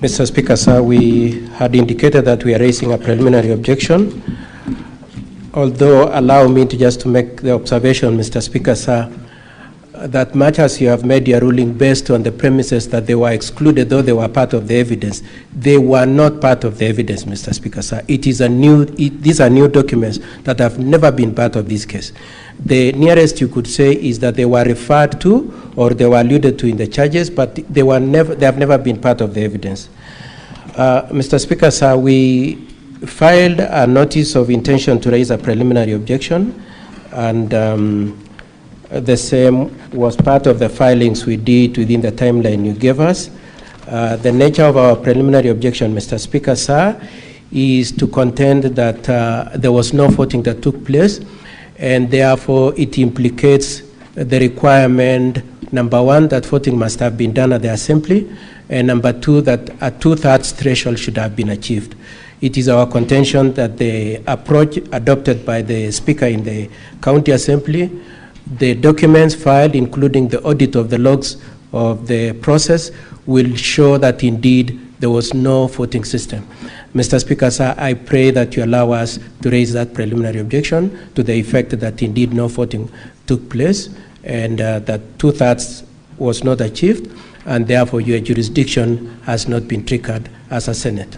Mr. Speaker, sir, we had indicated that we are raising a preliminary objection. Although, allow me to make the observation, Mr. Speaker, sir, that much as you have made your ruling based on the premises that they were excluded, though they were part of the evidence, they were not part of the evidence, Mr. Speaker, sir. These are new documents that have never been part of this case. The nearest you could say is that they were referred to or they were alluded to in the charges, but they have never been part of the evidence. Mr. Speaker, sir, we filed a notice of intention to raise a preliminary objection, and the same was part of the filings we did within the timeline you gave us. The nature of our preliminary objection, Mr. Speaker, sir, is to contend that there was no voting that took place, and therefore it implicates the requirement, number one, that voting must have been done at the assembly, and number two, that a 2/3 threshold should have been achieved. It is our contention that the approach adopted by the Speaker in the County Assembly, the documents filed, including the audit of the logs of the process, will show that indeed there was no voting system. Mr. Speaker, sir, I pray that you allow us to raise that preliminary objection to the effect that indeed no voting took place and that 2/3 was not achieved, and therefore your jurisdiction has not been triggered as a Senate.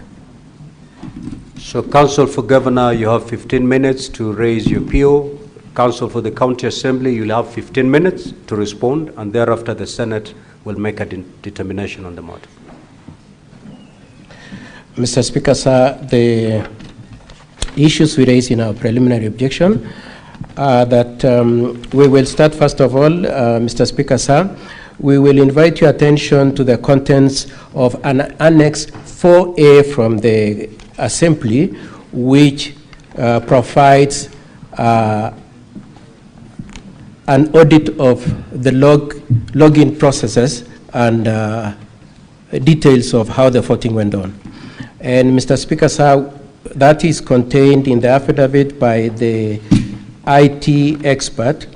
So, Counsel for Governor, you have 15 minutes to raise your appeal. Counsel for the County Assembly, you'll have 15 minutes to respond, and thereafter the Senate will make a determination on the matter. Mr. Speaker, sir, the issues we raise in our preliminary objection are that we will start, first of all, Mr. Speaker, sir, we will invite your attention to the contents of an Annex 4A from the Assembly, which provides an audit of the login processes and details of how the voting went on. And Mr. Speaker, sir, that is contained in the affidavit by the IT expert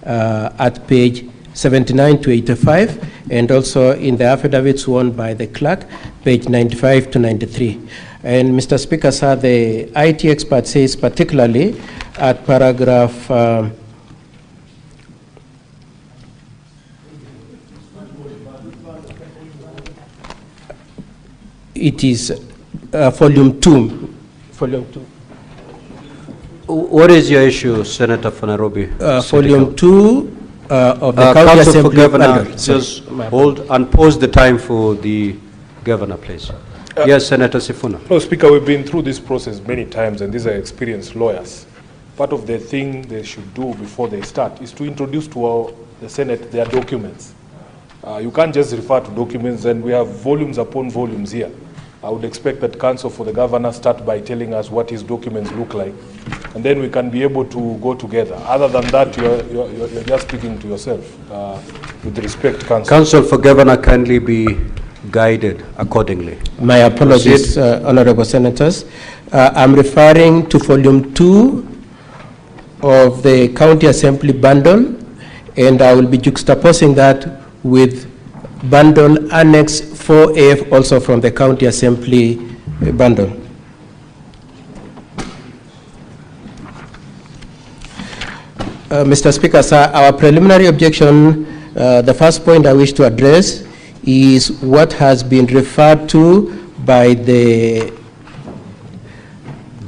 at page 79 to 85, and also in the affidavit sworn by the clerk, page 95 to 93. And Mr. Speaker, sir, the IT expert says particularly at paragraph it is volume 2. Volume 2. What is your issue, Senator for Nairobi? Volume 2 of the County Counsel Assembly. for Governor, just hold and pause the time for the Governor, please. Yes, Senator Sifuna. No, Speaker, we've been through this process many times, and these are experienced lawyers. Part of the thing they should do before they start is to introduce to the Senate their documents. You can't just refer to documents, and we have volumes upon volumes here. I would expect that Counsel for the Governor start by telling us what his documents look like, and then we can be able to go together. Other than that, you're just speaking to yourself. With respect, Counsel. Counsel for Governor, kindly be guided accordingly. My apologies, Honorable Senators. I'm referring to volume 2 of the County Assembly bundle, and I will be juxtaposing that with bundle Annex 4A, also from the County Assembly bundle. Mr. Speaker, sir, our preliminary objection, the first point I wish to address is what has been referred to by the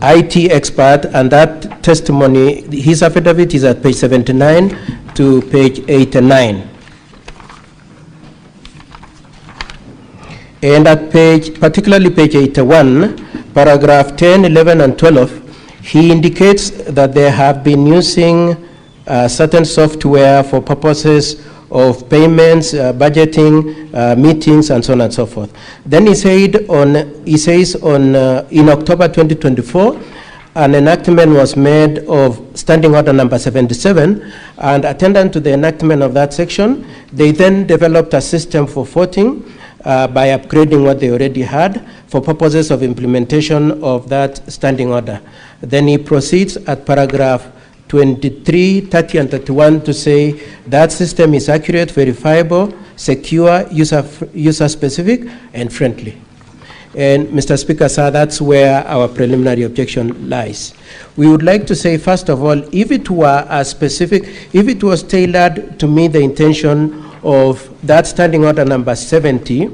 IT expert, and that testimony, his affidavit is at page 79 to page 89. And at particularly page 81, paragraph 10, 11, and 12, he indicates that they have been using certain software for purposes of payments, budgeting, meetings, and so on and so forth. Then he says in October 2024, an enactment was made of Standing Order number 77, and attendant to the enactment of that section, they then developed a system for voting by upgrading what they already had for purposes of implementation of that standing order. Then he proceeds at paragraph 23, 30, and 31 to say that system is accurate, verifiable, secure, user-specific, and friendly. And Mr. Speaker, sir, that's where our preliminary objection lies. We would like to say, first of all, if it were a specific, if it was tailored to meet the intention of that standing order number 70,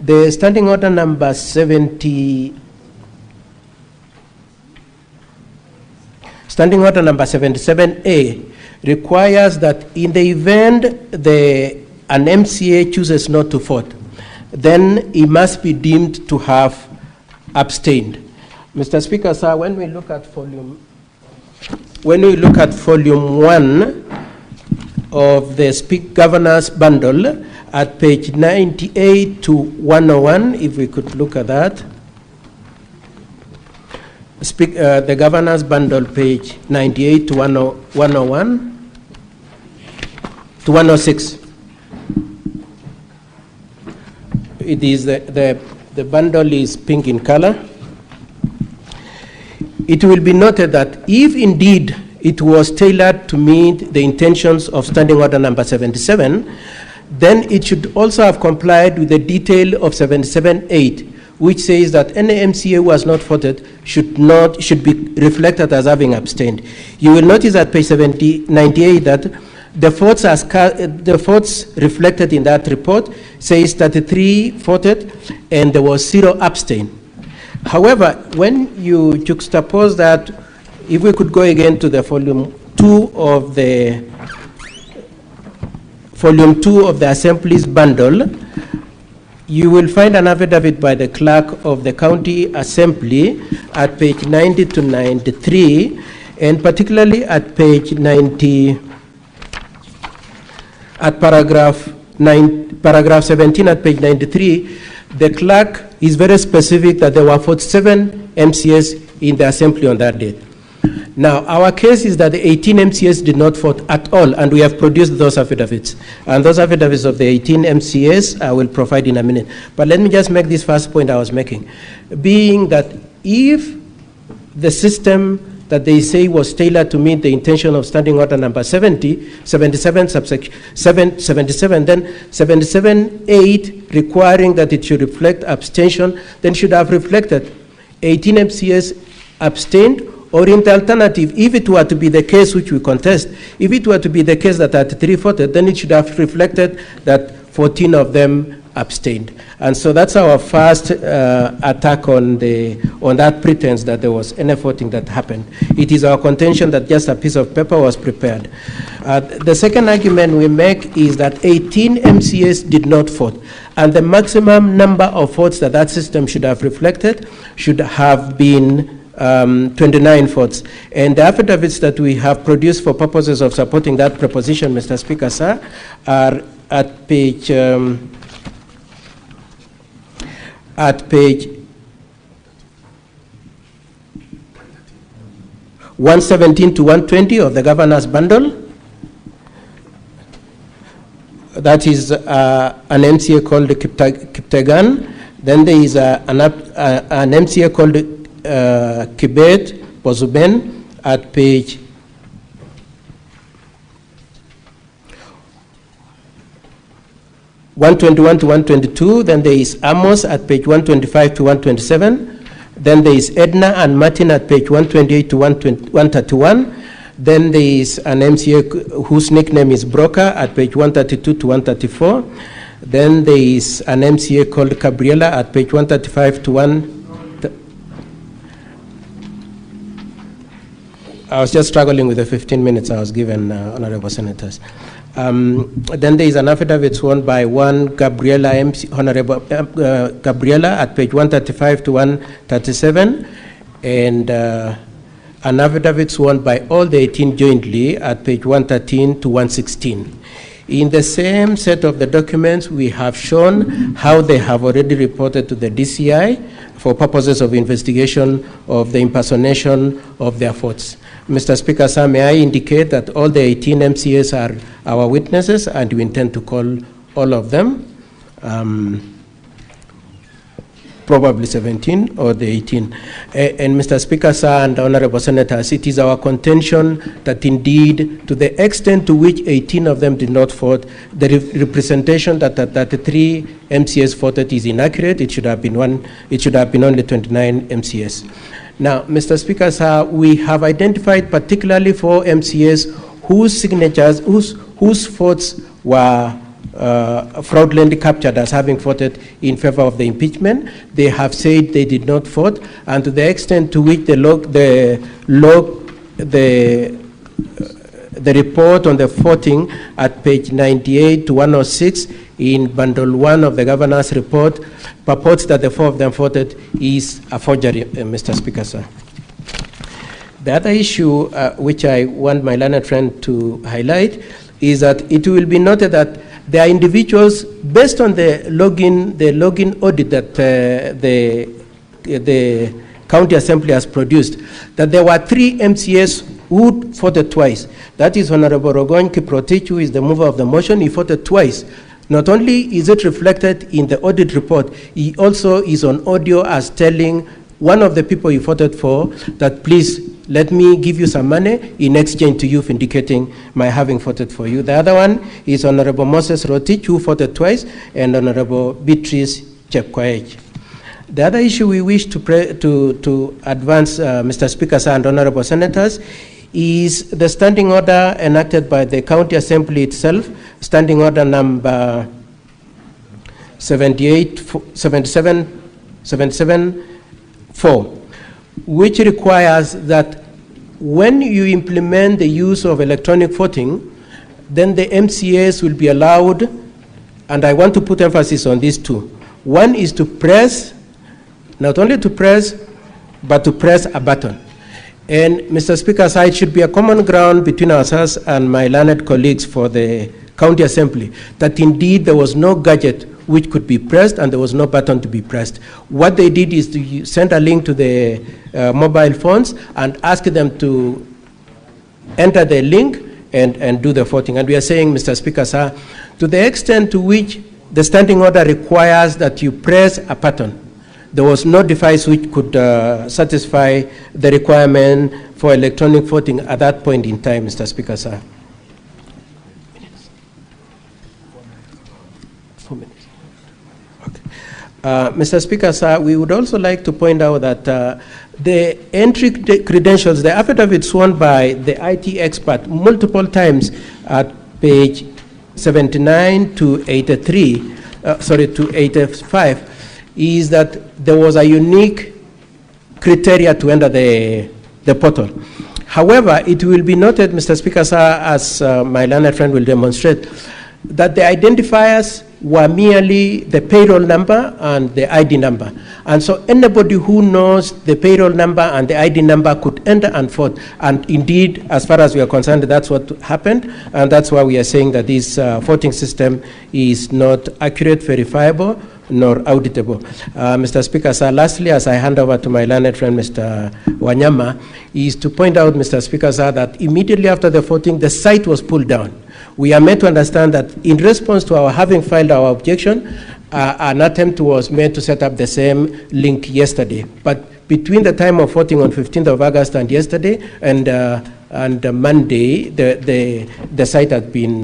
the standing order number 70, standing order number 77A requires that in the event an MCA chooses not to vote, then he must be deemed to have abstained. Mr. Speaker, sir, when we look at volume 1 of the Governor's Bundle at page 98 to 101, if we could look at that. The Governor's Bundle, page 98 to 101 to 106. It is the bundle is pink in color. It will be noted that if indeed it was tailored to meet the intentions of Standing Order number 77, then it should also have complied with the detail of 77.8, which says that any MCA who has not voted should be reflected as having abstained. You will notice at page 98 that the votes reflected in that report says 33 voted and there was 0 abstain. However, when you juxtapose that, if we could go again to the volume 2 of the Assembly's bundle, you will find an affidavit by the clerk of the county assembly at page 90 to 93, and particularly at page 90, at paragraph 17 at page 93, the clerk is very specific that there were 47 MCAs in the assembly on that date. Now, our case is that the 18 MCAs did not vote at all, and we have produced those affidavits. And those affidavits of the 18 MCAs I will provide in a minute. But let me just make this first point I was making, being that if the system that they say was tailored to meet the intention of Standing Order number 77, then 77.8 requiring that it should reflect abstention, then should have reflected 18 MCAs abstained, or in the alternative, if it were to be the case which we contest, if it were to be the case that 33 voted, then it should have reflected that 14 of them abstained. And so that's our first attack on that pretense that there was any voting that happened. It is our contention that just a piece of paper was prepared. The second argument we make is that 18 MCAs did not vote, and the maximum number of votes that system should have reflected should have been 29 votes. And the affidavits that we have produced for purposes of supporting that proposition, Mr. Speaker, sir, are at page 117 to 120 of the Governor's Bundle. That is an MCA called Kiptegan. Then there is an MCA called Kibet Bozuben at page 121 to 122. Then there is Amos at page 125 to 127. Then there is Edna and Martin at page 128 to 131. Then there is an MCA whose nickname is Broker at page 132 to 134. Then there is an MCA called Gabriela at page 135 to 1. I was just struggling with the 15 minutes I was given, Honorable Senators. Then there is an affidavit sworn by one Gabriela, Honorable Gabriela at page 135 to 137, and an affidavit sworn by all the 18 jointly at page 113 to 116. In the same set of the documents, we have shown how they have already reported to the DCI for purposes of investigation of the impersonation of their votes. Mr. Speaker, sir, may I indicate that all the 18 MCAs are our witnesses, and we intend to call all of them. probably 17 or the 18. And Mr. Speaker, sir, and honorable senators, it is our contention that indeed, to the extent to which 18 of them did not vote, the representation that the 3 MCS voted is inaccurate. It should have been only 29 MCS. Now, Mr. Speaker, sir, we have identified particularly 4 MCS whose signatures, whose votes were fraudulently captured as having voted in favor of the impeachment. They have said they did not vote, and to the extent to which the report on the voting at page 98 to 106 in bundle 1 of the governor's report purports that the 4 of them voted is a forgery, Mr. Speaker, sir. The other issue which I want my learned friend to highlight is that it will be noted that there are individuals, based on the login audit that the County Assembly has produced, that there were 3 MCS who voted twice. That is Honorable Rogon Kiprotich, who is the mover of the motion. He voted twice. Not only is it reflected in the audit report, he also is on audio as telling one of the people he voted for that, please, let me give you some money in exchange to you for indicating my having voted for you. The other one is Honorable Moses Rotich, who voted twice, and Honorable Beatrice Chepkoech. The other issue we wish to advance, Mr. Speaker, sir, and honorable senators, is the standing order enacted by the County Assembly itself, standing order number 77-4, which requires that when you implement the use of electronic voting, then the MCAs will be allowed, and I want to put emphasis on these 2. One is to press, not only to press, but to press a button. And Mr. Speaker, so it should be a common ground between ourselves and my learned colleagues for the County Assembly that indeed there was no gadget which could be pressed and there was no button to be pressed. What they did is to send a link to the mobile phones and ask them to enter the link and do the voting. And we are saying, Mr. Speaker, sir, to the extent to which the standing order requires that you press a button, there was no device which could satisfy the requirement for electronic voting at that point in time, Mr. Speaker, sir. 4 minutes. Okay. Mr. Speaker, sir, we would also like to point out that the entry credentials, the affidavit sworn by the IT expert multiple times at page 79 to 83, to 85, is that there was a unique criteria to enter the portal. However, it will be noted, Mr. Speaker, sir, as my learned friend will demonstrate, that the identifiers were merely the payroll number and the ID number. And so anybody who knows the payroll number and the ID number could enter and vote. And indeed, as far as we are concerned, that's what happened. And that's why we are saying that this voting system is not accurate, verifiable, nor auditable. Mr. Speaker, sir, lastly, as I hand over to my learned friend, Mr. Wanyama, is to point out, Mr. Speaker, sir, that immediately after the voting, the site was pulled down. We are made to understand that in response to our having filed our objection, an attempt was made to set up the same link yesterday. But between the time of voting on 15th of August and yesterday and Monday, the site had been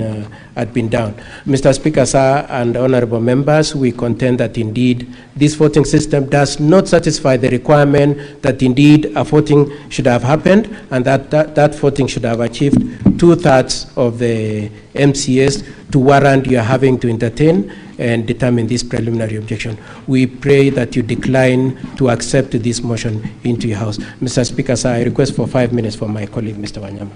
down. Mr. Speaker, sir, and honorable members, we contend that indeed this voting system does not satisfy the requirement that indeed a voting should have happened and that voting should have achieved 2/3 of the MCS to warrant you are having to entertain and determine this preliminary objection. We pray that you decline to accept this motion into your house. Mr. Speaker, sir, I request for 5 minutes for my colleague, Mr. Wanyama.